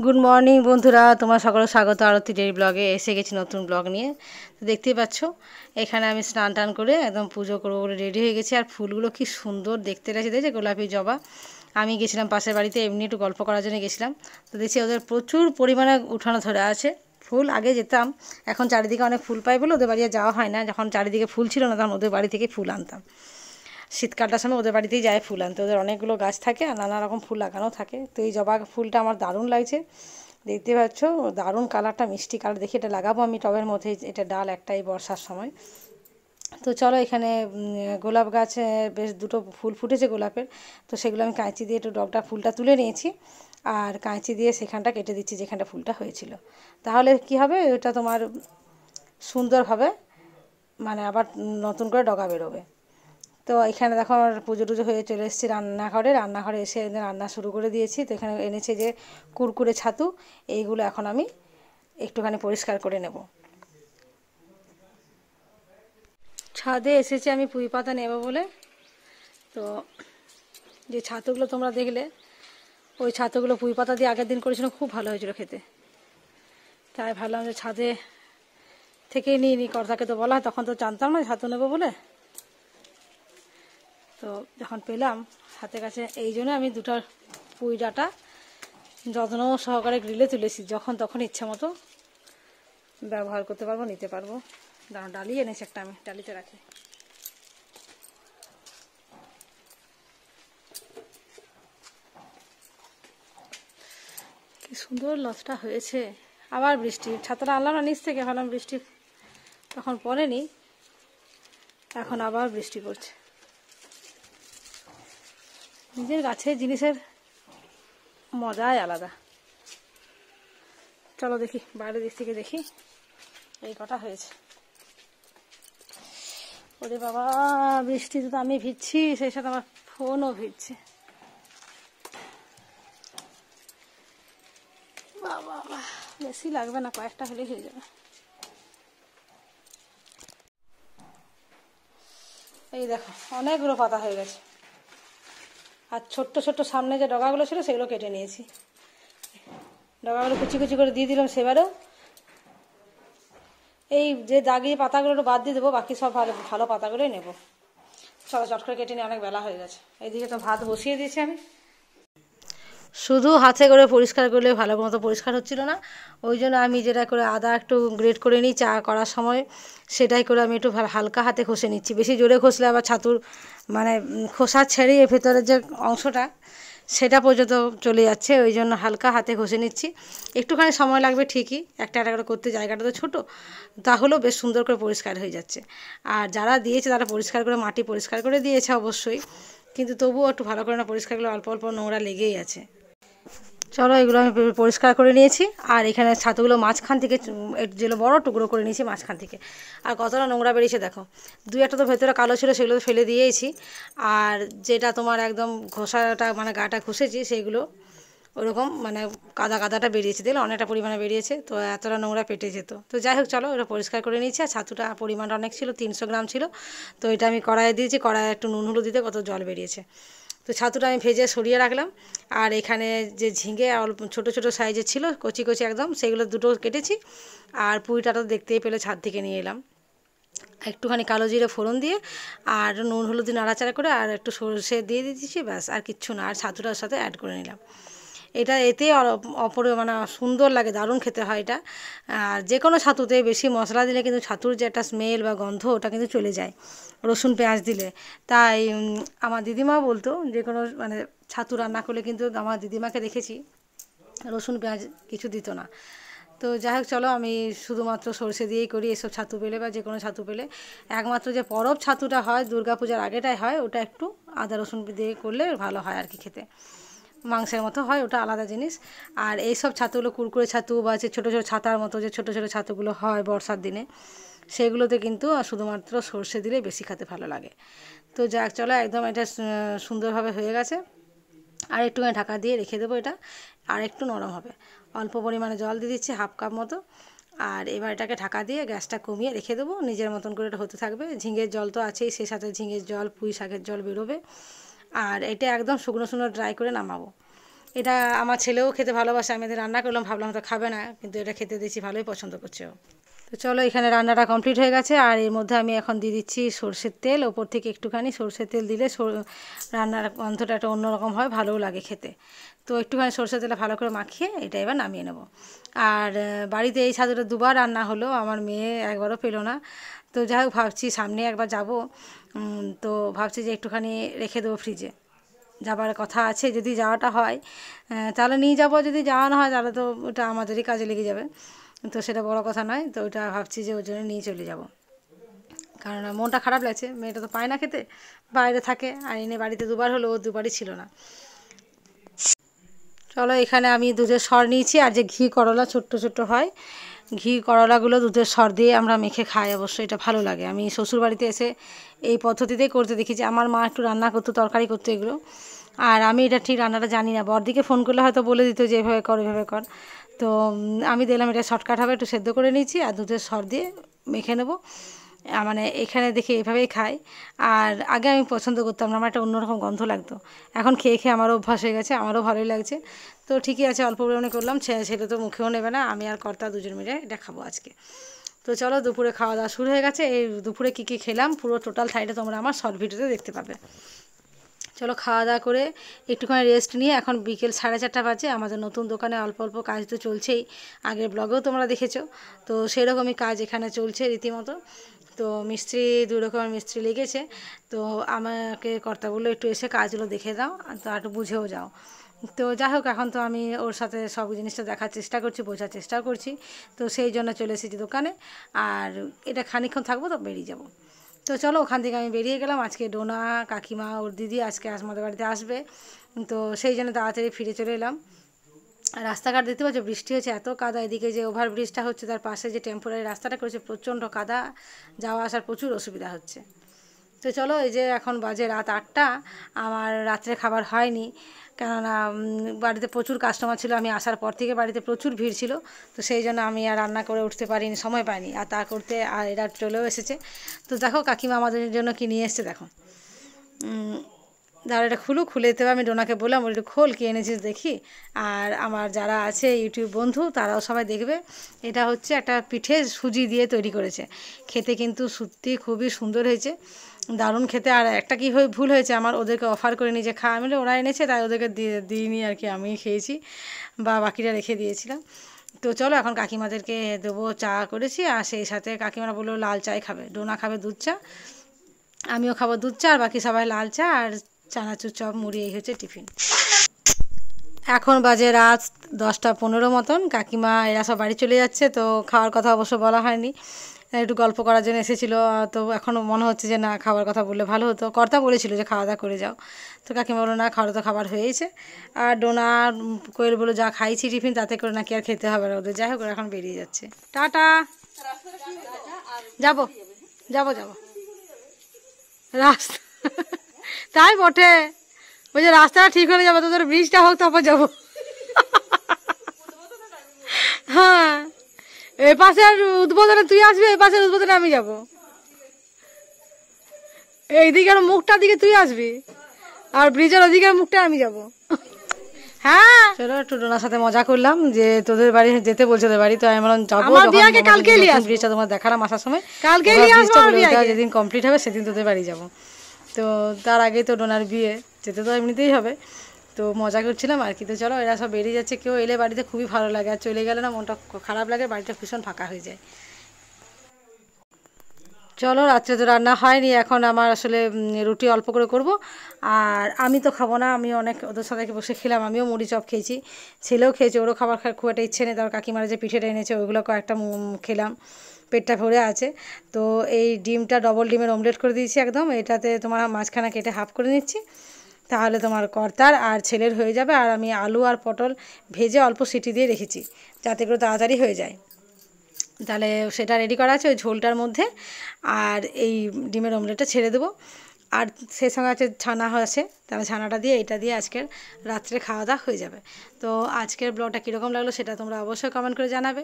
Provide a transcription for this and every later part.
Good morning বন্ধুরা, তোমার সকলের স্বাগত আরতি ডেইলি ব্লগে। এসে গেছি নতুন ব্লগ নিয়ে। তো দেখতেই পাচ্ছ এখানে আমি স্নান টান করে একদম পুজো করবো বলে রেডি হয়ে গেছি। আর ফুলগুলো কি সুন্দর দেখতে লাগছে, দেখছি গোলাপি জবা। আমি গেছিলাম পাশের বাড়িতে এমনি একটু গল্প করার জন্য গেছিলাম। তো দেখছি ওদের প্রচুর পরিমাণে উঠানো ধরে আছে ফুল। আগে যেতাম, এখন চারিদিকে অনেক ফুল পাই বলে ওদের বাড়ি যাওয়া হয় না। যখন চারিদিকে ফুল ছিল না তখন ওদের বাড়ি থেকে ফুল আনতাম। শীতকালটার সময় ওদের বাড়িতেই যায় ফুল আনতে। ওদের অনেকগুলো গাছ থাকে আর নানা রকম ফুল লাগানো থাকে। তো এই জবা ফুলটা আমার দারুণ লাগছে, দেখতে পাচ্ছ দারুণ কালারটা, মিষ্টি কালার। দেখি এটা লাগাবো আমি টবের মধ্যে। এটা ডাল একটাই বর্ষার সময়। তো চলো, এখানে গোলাপ গাছে বেশ দুটো ফুল ফুটেছে গোলাপের। তো সেগুলো আমি কাঁচি দিয়ে একটু ডগটা ফুলটা তুলে নিয়েছি আর কাঁচি দিয়ে সেখানটা কেটে দিচ্ছি যেখানটা ফুলটা হয়েছিল। তাহলে কি হবে, ওটা তোমার সুন্দরভাবে মানে আবার নতুন করে ডগা বেরোবে। তো এখানে দেখো আমার পুজো টুজো হয়ে চলে এসেছি রান্নাঘরে এসে রান্না শুরু করে দিয়েছি। তো এখানে এনেছে যে কুরকুরে ছাতু, এইগুলো এখন আমি একটুখানি পরিষ্কার করে নেব। ছাদে এসেছি আমি পুঁই পাতা নেব বলে। তো যে ছাতুগুলো তোমরা দেখলে, ওই ছাতুগুলো পুঁই পাতা দিয়ে আগের দিন করেছিল, খুব ভালো হয়েছিল খেতে। তাই ভাবলাম যে ছাদে থেকে নিয়ে নিই। কর্তাকে তো বলা হয়, তখন তো জানতাম না ছাতু নেবো বলে। তো যখন পেলাম হাতের কাছে, এই জন্য আমি দুটো পুঁই ডাঁটা যত্ন সহকারে গ্রিলে তুলেছি। যখন তখন ইচ্ছা মতো ব্যবহার করতে পারবো, নিতে পারবো। দাঁড়া, ডালি এনেছি একটা, আমি ডালিতে রাখি। কি সুন্দর লতটা হয়েছে। আবার বৃষ্টি, ছাতাটা আনলাম না নিচ থেকে, ভাবলাম বৃষ্টি তখন পড়েনি, এখন আবার বৃষ্টি পড়ছে। নিজের গাছের জিনিসের মজাই আলাদা। চলো দেখি, বাইরের দিক থেকে দেখি। এই কটা হয়েছে। ওরে বাবা, বৃষ্টিতে তো আমি ভিজছি, সেই সাথে আমার ফোনও ভিজছে। বাবা, বেশি লাগবে না, কয়েকটা হলেই হয়ে যাবে। এই দেখো অনেকগুলো পাতা হয়ে গেছে। আর ছোট্ট ছোট্ট সামনে যে ডগাগুলো ছিল সেগুলো কেটে নিয়েছি। ডগাগুলো কুচি কুচি করে দিয়ে দিলাম। সেবারেও এই যে দাগিয়ে পাতাগুলো বাদ দিয়ে দেবো, বাকি সব ভালো ভালো পাতাগুলোই নেব। চলো চট করে কেটে নিয়ে, অনেক বেলা হয়ে গেছে। এইদিকে তো ভাত বসিয়ে দিয়েছি আমি। শুধু হাতে করে পরিষ্কার করলে ভালো মতো পরিষ্কার হচ্ছিল না। ওই জন্য আমি যেটা করে আদা একটু গ্রেট করে নিই চা করার সময়, সেটাই করে আমি একটু হালকা হাতে ঘষে নিচ্ছি। বেশি জোরে ঘষলে আবার ছাতুর মানে খোসা ছেড়িয়ে ভেতরের যে অংশটা সেটা পর্যন্ত চলে যাচ্ছে। ওই জন্য হালকা হাতে ঘষে নিচ্ছি। একটুখানি সময় লাগবে ঠিকই, একটা একটা করে করতে, জায়গাটা তো ছোটো, তাহলেও বেশ সুন্দর করে পরিষ্কার হয়ে যাচ্ছে। আর যারা দিয়েছে তারা পরিষ্কার করে মাটি পরিষ্কার করে দিয়েছে অবশ্যই, কিন্তু তবুও একটু ভালো করে না পরিষ্কার করলে অল্প অল্প নোংরা লেগেই আছে। চলো, এগুলো আমি পরিষ্কার করে নিয়েছি। আর এখানে ছাতুগুলো মাঝখান থেকে যেগুলো বড় টুকরো করে নিয়েছি মাঝখান থেকে। আর কতটা নোংরা বেরিয়েছে দেখো। দুই একটা তো ভেতরে কালো ছিল, সেগুলো ফেলে দিয়েছি। আর যেটা তোমার একদম ঘষাটা মানে গাটা ঘষেছি, সেগুলো ওরকম মানে কাদাটা বেরিয়েছে, দেখলে অনেকটা পরিমাণে বেরিয়েছে। তো এতটা নোংরা পেটে যেত। তো যাই হোক, চলো এটা পরিষ্কার করে নিয়েছি। আর ছাতুটা পরিমাণটা অনেক ছিল, 300 গ্রাম ছিল। তো এটা আমি কড়াইয়ে দিয়েছি, কড়াইয়ে একটু নুন হলুদ দিতে কত জল বেরিয়েছে। তো ছাতুটা আমি ভেজে সরিয়ে রাখলাম। আর এখানে যে ঝিঙে অল্প ছোটো ছোটো সাইজের ছিল, কচি কচি একদম, সেগুলো দুটো কেটেছি। আর পুঁইটা তো দেখতেই পেলে ছাদ থেকে নিয়ে এলাম। একটুখানি কালো জিরে ফোড়ন দিয়ে আর নুন হলুদ দিয়ে নাড়াচাড়া করে আর একটু সরষে দিয়ে দিয়েছি, ব্যাস আর কিচ্ছু না। আর ছাতুটার সাথে অ্যাড করে নিলাম। এটা এতে মানে সুন্দর লাগে, দারুণ খেতে হয় এটা। আর যে কোনো ছাতুতে বেশি মশলা দিলে কিন্তু ছাতুর যে একটা স্মেল বা গন্ধ, ওটা কিন্তু চলে যায় রসুন পেঁয়াজ দিলে। তাই আমার দিদিমা বলতো, যে কোনো মানে ছাতু রান্না করলে কিন্তু আমার দিদিমাকে দেখেছি রসুন পেঁয়াজ কিছু দিত না। তো যাই হোক, চলো আমি শুধুমাত্র সরষে দিয়েই করি এসব ছাতু পেলে বা যে কোনো ছাতু পেলে। একমাত্র যে পরব ছাতুটা হয় দুর্গাপূজার আগেটাই হয়, ওটা একটু আদা রসুন দিয়ে করলে ভালো হয় আর কি, খেতে মাংসের মতো হয়, ওটা আলাদা জিনিস। আর এই সব ছাতুগুলো কুরকুরে ছাতু বা যে ছোটো ছোটো ছাতার মতো যে ছোটো ছোটো ছাতুগুলো হয় বর্ষার দিনে, সেগুলোতে কিন্তু শুধুমাত্র সরষে দিলে বেশি খেতে ভালো লাগে। তো যাক, চলো একদম এটা সুন্দরভাবে হয়ে গেছে। আর একটুখানি ঢাকা দিয়ে রেখে দেবো এটা, আর একটু নরম হবে। অল্প পরিমাণে জল দিয়ে দিচ্ছি, হাফ কাপ মতো। আর এবার এটাকে ঢাকা দিয়ে গ্যাসটা কমিয়ে রেখে দেবো, নিজের মতন করে এটা হতে থাকবে। ঝিঙের জল তো আছেই, সেই সাথে ঝিঙের জল পুঁই শাকের জল বেরোবে। আর এটা একদম শুকনো শুকনো ড্রাই করে নামাবো। এটা আমার ছেলেও খেতে ভালোবাসে, আমি এদের রান্না করলাম, ভাবলাম তো খাবে না, কিন্তু এটা খেতে দিচ্ছি, ভালোই পছন্দ করছে ও। তো চলো এখানে রান্নাটা কমপ্লিট হয়ে গেছে, আর এর মধ্যে আমি এখন দিয়ে দিচ্ছি সরষের তেল, ওপর থেকে একটুখানি সরষের তেল দিলে রান্নার গন্ধটা একটা অন্যরকম হয়, ভালোও লাগে খেতে। তো একটুখানি সরষের তেলে ভালো করে মাখিয়ে এটা এবার নামিয়ে নেব। আর বাড়িতে এই ছাতুটা দুবার রান্না হলো, আমার মেয়ে একবারও পেলো না। তো যাই হোক, ভাবছি সামনে একবার যাব, তো ভাবছি যে একটুখানি রেখে দেবো ফ্রিজে, যাবার কথা আছে, যদি যাওয়াটা হয় তাহলে নিয়ে যাব, যদি যাওয়া না হয় তাহলে তো ওটা আমাদেরই কাজে লেগে যাবে, তো সেটা বড় কথা নয়। তো ওটা ভাবছি যে ওর জন্য নিয়ে চলে যাব, কারণ মনটা খারাপ লাগছে, মেয়েটা তো পায় না খেতে, বাইরে থাকে, আর এনে বাড়িতে দুবার হলো, ও দুবারই ছিল না। চলো এখানে আমি দুধের সর নিয়েছি, আর যে ঘি করলা ছোট্ট ছোট্ট হয়, ঘি করলাগুলো দুধের সর দিয়ে আমরা মেখে খাই, অবশ্যই এটা ভালো লাগে। আমি শ্বশুর বাড়িতে এসে এই পদ্ধতিতেই করতে দেখেছি, আমার মা একটু রান্না করতো, তরকারি করতো এগুলো, আর আমি এটা ঠিক রান্নাটা জানি না, বড়দিকে ফোন করলে হয়তো বলে দিত যে এভাবে কর এভাবে কর। তো আমি দেখলাম এটা শর্টকাট হবে, একটু সেদ্ধ করে নিয়েছি আর দুধের সর দিয়ে মেখে নেবো, মানে এখানে দেখে এভাবেই খাই। আর আগে আমি পছন্দ করতাম না, আমার একটা অন্যরকম গন্ধ লাগতো, এখন খেয়ে খেয়ে আমারও অভ্যাস হয়ে গেছে, আমারও ভালোই লাগছে। তো ঠিকই আছে, অল্প পরিমাণে করলাম, ছেলে তো মুখেও নেবে না, আমি আর কর্তা দুজন মিলে এটা খাবো আজকে। তো চলো দুপুরে খাওয়া দাওয়া শুরু হয়ে গেছে, এই দুপুরে কী কী খেলাম পুরো টোটাল থাইটা তোমরা আমার শর্ট ভিডিওতে দেখতে পাবে। চলো খাওয়া দাওয়া করে একটুখানি রেস্ট নিয়ে এখন বিকেল 4:30 বাজে, আমাদের নতুন দোকানে অল্প অল্প কাজ তো চলছেই, আগের ব্লগেও তোমরা দেখেছো, তো সেরকমই কাজ এখানে চলছে রীতিমতো। তো মিস্ত্রি 2 রকমের মিস্ত্রি লেগেছে, তো আমাকে কর্তা বললো একটু এসে কাজগুলো দেখে দাও, তো একটু বুঝেও যাও। তো যাই হোক, এখন তো আমি ওর সাথে সব জিনিসটা দেখার চেষ্টা করছি, বোঝার চেষ্টাও করছি, তো সেই জন্য চলে এসেছি দোকানে, আর এটা খানিকক্ষণ থাকবো তো বেরিয়ে যাব। তো চলো ওখান থেকে আমি বেরিয়ে গেলাম, আজকে ডোনা কাকিমা ওর দিদি আজকে আমাদের বাড়িতে আসবে, তো সেই জন্য তাড়াতাড়ি ফিরে চলে এলাম। রাস্তাঘাট দেখতে পাচ্ছ, বৃষ্টি হচ্ছে, এত কাদা, এদিকে যে ওভারব্রিজটা হচ্ছে তার পাশে যে টেম্পোরারি রাস্তাটা করেছে, প্রচণ্ড কাদা, যাওয়া আসার প্রচুর অসুবিধা হচ্ছে। তো চলো এই যে এখন বাজে রাত 8টা, আমার রাত্রে খাবার হয়নি, কেননা বাড়িতে প্রচুর কাস্টমার ছিল, আমি আসার পর থেকে বাড়িতে প্রচুর ভিড় ছিল, তো সেই জন্য আমি আর রান্না করে উঠতে পারিনি, সময় পাইনি, আর তা করতে আর এরা চলেও এসেছে। তো দেখো কাকিমা আমাদের জন্য কি নিয়ে এসছে, দেখো দাঁড়া এটা খুলে দিতে হবে, আমি ডোনাকে বললাম ওর একটু খোল, কী এনেছিস দেখি, আর আমার যারা আছে ইউটিউব বন্ধু তারাও সবাই দেখবে। এটা হচ্ছে একটা পিঠে সুজি দিয়ে তৈরি করেছে, খেতে কিন্তু সত্যি খুবই সুন্দর হয়েছে, দারুণ খেতে। আর একটা কী ভুল হয়েছে আমার, ওদেরকে অফার করে নিয়ে যে খাওয়া মিলে ওরা এনেছে, তাই ওদেরকে দিইনি আর কি, আমি খেয়েছি বা বাকিটা রেখে দিয়েছিলাম। তো চলো এখন কাকিমাদেরকে দেবো, চা করেছি, আর সেই সাথে কাকিমারা বললো লাল চাই খাবে, ডোনা খাবে দুধ চা, আমিও খাবো দুধ চা, আর বাকি সবাই লাল চা আর চানাচুর চপ মুড়ি, এই হচ্ছে টিফিন। এখন বাজে রাত 10টা 15 মতন, কাকিমা এরা সব বাড়ি চলে যাচ্ছে, তো খাওয়ার কথা অবশ্য বলা হয়নি, একটু গল্প করার জন্য এসেছিলো, তো এখনও মনে হচ্ছে যে না খাওয়ার কথা বললে ভালো হতো, কর্তা বলেছিল যে খাওয়া দাওয়া করে যাও, তো কাকিমা বললো না খাওয়ার তো খাবার হয়েছে। আর ডোনা কোয়েল বললো যা খাইছি টিফিন তাতে করে নাকি আর খেতে হবে না ওদের, যাই হোক এখন বেরিয়ে যাচ্ছে, টাটা, যাবো যাবো যাবো রাস্তা তাই বটে, ওই যে রাস্তাটা ঠিক হয়ে যাবে, তোদের ব্রিজটা হোক তারপর যাবো। হ্যাঁ এ পাশের উদ্বোধনে তুই আসবি, এ পাশের উদ্বোধনে আমি যাবো, এইদিকে আর মুখটার দিকে তুই আসবি, আর ব্রিজের ওদিকের মুখটা আমি যাবো। হ্যাঁ চলো একটু ডোনার সাথে মজা করলাম, যে তোদের বাড়ি যেতে বলছে তোদের বাড়ি, তো আমি বললাম যাবো, কালকে ব্রিজটা তোমার দেখালাম আসার সময়, কালকে যেদিন কমপ্লিট হবে সেদিন তোদের বাড়ি যাবো। তো তার আগেই তো ডোনার বিয়ে, যেতে তো এমনিতেই হবে, তো মজা করছিলাম আর কি। তো চলো এরা সব বেরিয়ে যাচ্ছে, কেউ এলে বাড়িতে খুবই ভালো লাগে, আর চলে গেলে না মনটা খারাপ লাগে, বাড়িটা ভীষণ ফাঁকা হয়ে যায়। চলো রাত্রে তো রান্না হয়নি, এখন আমার আসলে রুটি অল্প করে করব, আর আমি তো খাবো না, আমি অনেক ওদের সাথে বসে খেলাম, আমিও মুড়ি চপ খেয়েছি, ছেলেও খেয়েছে, ওরও খাবার খাওয়ার খুব একটা ইচ্ছে নেই, তার কাকিমারা যে পিঠেটা এনেছে ওইগুলো কয়েকটা খেলাম, পেটটা ভরে আছে। তো এই ডিমটা ডবল ডিমের অমলেট করে দিয়েছি একদম, এটাতে তোমার মাঝখানা কেটে হাফ করে নিচ্ছি, তাহলে তোমার কর্তার আর ছেলের হয়ে যাবে। আর আমি আলু আর পটল ভেজে অল্প সিটি দিয়ে রেখেছি, যাতে করে তাড়াতাড়ি হয়ে যায়, তাহলে সেটা রেডি করা আছে ওই ঝোলটার মধ্যে, আর এই ডিমের অমলেটটা ছেড়ে দেবো। আর সেই সঙ্গে আছে ছানা আছে, তাহলে ছানাটা দিয়ে এটা দিয়ে আজকের রাত্রে খাওয়া দাওয়া হয়ে যাবে। তো আজকের ব্লগটা কীরকম লাগলো সেটা তোমরা অবশ্যই কমেন্ট করে জানাবে।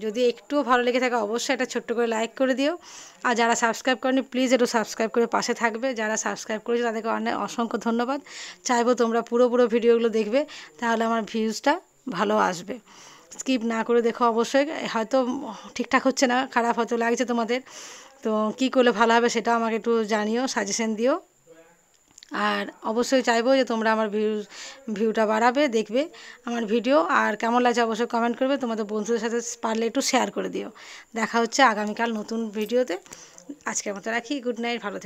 যদি একটুও ভালো লেগে থাকে অবশ্যই একটা ছোট্ট করে লাইক করে দিও। আর যারা সাবস্ক্রাইব করেনি প্লিজ একটু সাবস্ক্রাইব করে পাশে থাকবে। যারা সাবস্ক্রাইব করেছে তাদেরকে অনেক অসংখ্য ধন্যবাদ। চাইবো তোমরা পুরো ভিডিওগুলো দেখবে, তাহলে আমার ভিউজটা ভালো আসবে। স্কিপ না করে দেখো অবশ্যই। হয়তো ঠিকঠাক হচ্ছে না, খারাপ হয়তো লাগছে তোমাদের, তো কী করলে ভালো হবে সেটা আমাকে একটু জানিও, সাজেশন দিও। আর অবশ্যই চাইবো যে তোমরা আমার ভিউটা বাড়াবে, দেখবে আমার ভিডিও। আর কেমন লাগছে অবশ্যই কমেন্ট করবে, তোমাদের বন্ধুদের সাথে পারলে একটু শেয়ার করে দিও। দেখা হচ্ছে আগামীকাল নতুন ভিডিওতে। আজকের মতো রাখি, গুড নাইট, ভালো থেকো।